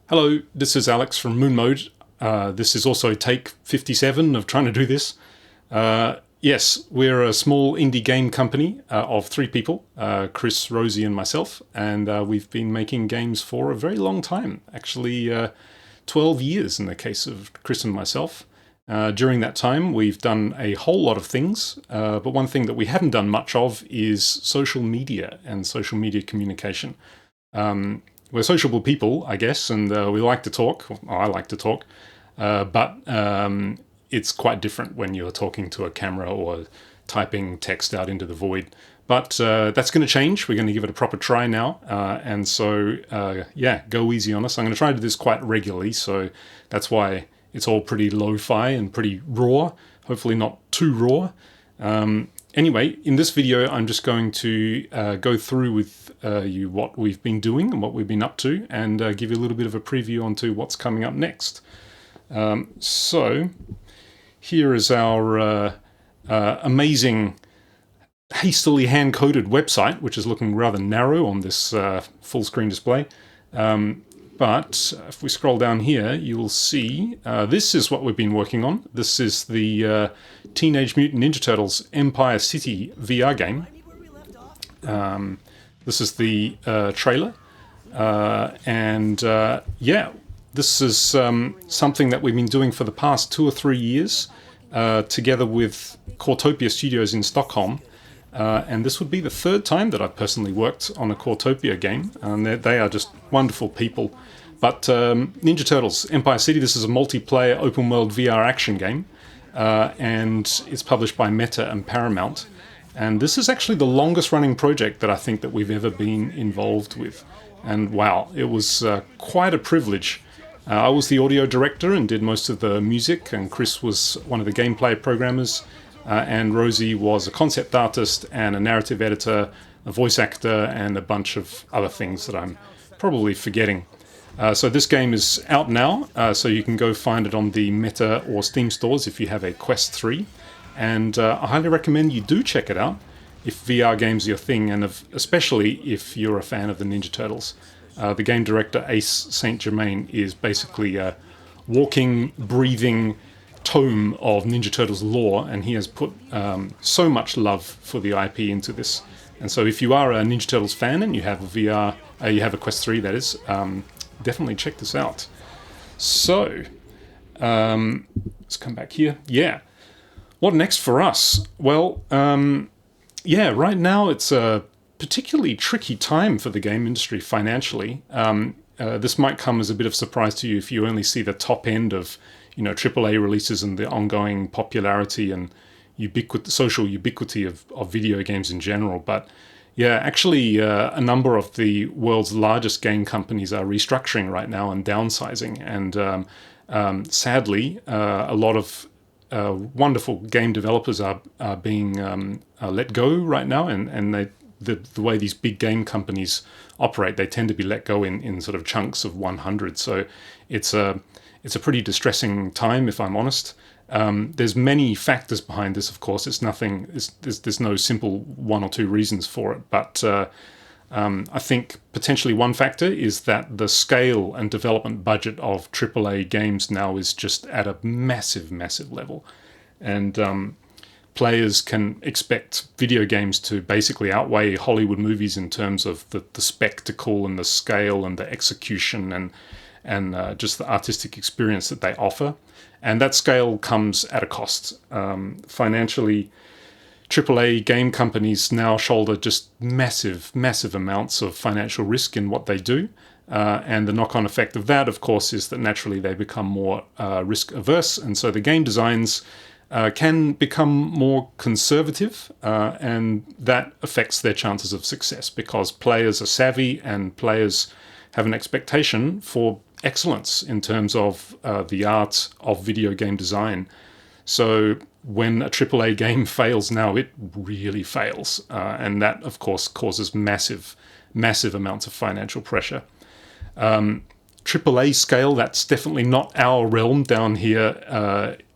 Hello, this is Alex from Moon Mode. This is also take 57 of trying to do this. Yes, we're a small indie game company of three people, Chris, Rosie and myself, and we've been making games for a very long time, actually 12 years in the case of Chris and myself. During that time, we've done a whole lot of things, but one thing that we haven't done much of is social media and social media communication. We're sociable people, I guess, and we like to talk. I like to talk, but it's quite different when you're talking to a camera or typing text out into the void. But that's going to change. We're going to give it a proper try now. And so, yeah, go easy on us. I'm going to try to do this quite regularly, so that's why it's all pretty lo-fi and pretty raw. Hopefully not too raw. Anyway, in this video, I'm just going to go through with you what we've been doing and what we've been up to, and give you a little bit of a preview onto what's coming up next. So, here is our amazing, hastily hand-coded website, which is looking rather narrow on this full-screen display. But if we scroll down here, you will see this is what we've been working on. This is the Teenage Mutant Ninja Turtles Empire City VR game. This is the trailer. And yeah, this is something that we've been doing for the past 2 or 3 years, together with Cortopia Studios in Stockholm. And this would be the third time that I've personally worked on a Cortopia game, and they are just wonderful people. But Ninja Turtles Empire City, this is a multiplayer open-world VR action game, and it's published by Meta and Paramount. And this is actually the longest-running project that I think that we've ever been involved with. And wow, it was quite a privilege. I was the audio director and did most of the music, and Chris was one of the gameplay programmers. And Rosie was a concept artist and a narrative editor, a voice actor, and a bunch of other things that I'm probably forgetting. So this game is out now, so you can go find it on the Meta or Steam stores if you have a Quest 3. And I highly recommend you do check it out if VR games are your thing, and especially if you're a fan of the Ninja Turtles. The game director, Ace St. Germain, is basically a walking, breathing tome of Ninja Turtles lore, and he has put so much love for the IP into this. And so if you are a Ninja Turtles fan and you have a VR, you have a Quest 3 that is, definitely check this out. So, let's come back here. Yeah. What next for us? Well, yeah, right now it's a particularly tricky time for the game industry financially. This might come as a bit of surprise to you if you only see the top end of AAA releases and the ongoing popularity and social ubiquity of video games in general. But yeah, actually a number of the world's largest game companies are restructuring right now and downsizing. And sadly, a lot of wonderful game developers are being let go right now. And the way these big game companies operate, they tend to be let go in sort of chunks of 100. So it's a pretty distressing time, if I'm honest. There's many factors behind this, of course. It's nothing. There's no simple one or two reasons for it. But I think potentially one factor is that the scale and development budget of AAA games now is just at a massive, massive level, and players can expect video games to basically outweigh Hollywood movies in terms of the spectacle and the scale and the execution and just the artistic experience that they offer. And that scale comes at a cost. Financially, AAA game companies now shoulder just massive, massive amounts of financial risk in what they do. And the knock-on effect of that, of course, is that naturally they become more risk-averse. And so the game designs can become more conservative, and that affects their chances of success because players are savvy and players have an expectation for excellence in terms of the art of video game design. So when a AAA game fails now, it really fails. And that, of course, causes massive, massive amounts of financial pressure. AAA scale, that's definitely not our realm down here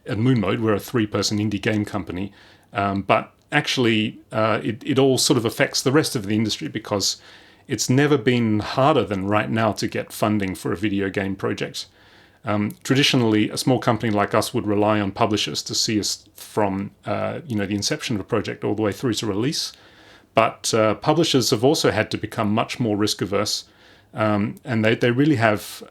at Moon Mode. We're a 3-person indie game company. But actually, it all sort of affects the rest of the industry because it's never been harder than right now to get funding for a video game project. Traditionally, a small company like us would rely on publishers to see us from the inception of a project all the way through to release. But publishers have also had to become much more risk averse, and they really have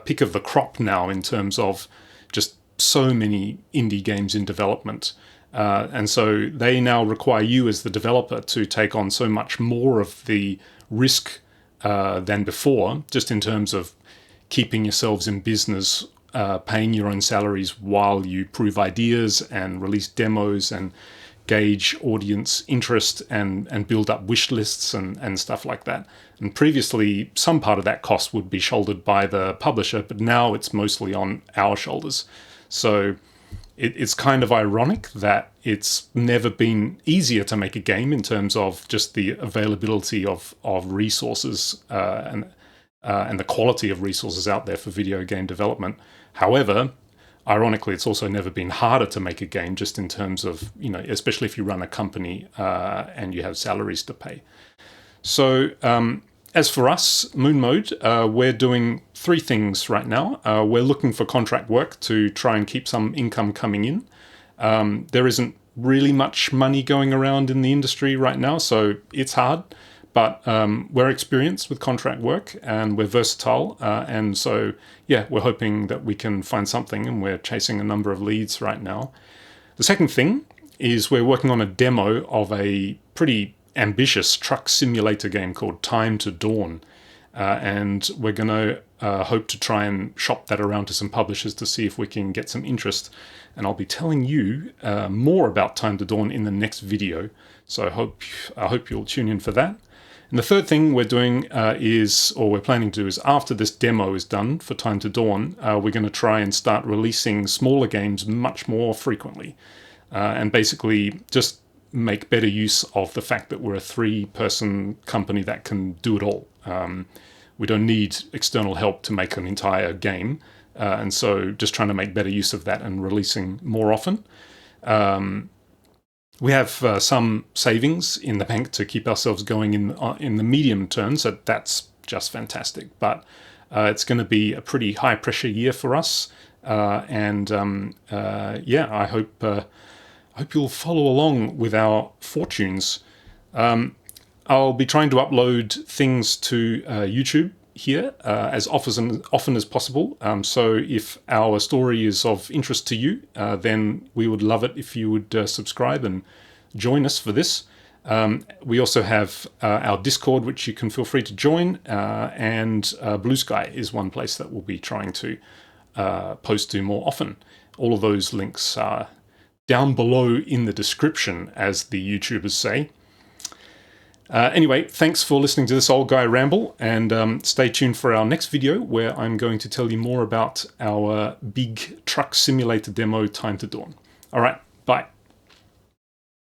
pick of the crop now in terms of just so many indie games in development. And so they now require you as the developer to take on so much more of the risk than before, just in terms of keeping yourselves in business, paying your own salaries while you prove ideas and release demos and gauge audience interest and build up wish lists and stuff like that. And previously, some part of that cost would be shouldered by the publisher, but now it's mostly on our shoulders. So it's kind of ironic that it's never been easier to make a game in terms of just the availability of resources and the quality of resources out there for video game development. However, ironically, it's also never been harder to make a game, just in terms of, especially if you run a company and you have salaries to pay. So as for us, Moon Mode, we're doing 3 things right now. We're looking for contract work to try and keep some income coming in. There isn't really much money going around in the industry right now, so it's hard. But we're experienced with contract work and we're versatile. And so, we're hoping that we can find something, and we're chasing a number of leads right now. The second thing is we're working on a demo of a pretty ambitious truck simulator game called Time to Dawn. And we're going to hope to try and shop that around to some publishers to see if we can get some interest. And I'll be telling you more about Time to Dawn in the next video. So I hope you'll tune in for that. And the third thing we're doing we're planning to do is, after this demo is done for Time to Dawn, we're going to try and start releasing smaller games much more frequently. And basically just make better use of the fact that we're a 3-person company that can do it all. We don't need external help to make an entire game. And so just trying to make better use of that and releasing more often. We have some savings in the bank to keep ourselves going in the medium term, so that's just fantastic. But it's going to be a pretty high-pressure year for us, I hope you'll follow along with our fortunes. I'll be trying to upload things to YouTube here as often as possible. So if our story is of interest to you, then we would love it if you would subscribe and join us for this. We also have our Discord, which you can feel free to join, and Blue Sky is one place that we'll be trying to post to more often. All of those links are down below in the description, as the YouTubers say. Anyway, thanks for listening to this old guy ramble, and stay tuned for our next video, where I'm going to tell you more about our big truck simulator demo, Time to Dawn. All right, bye.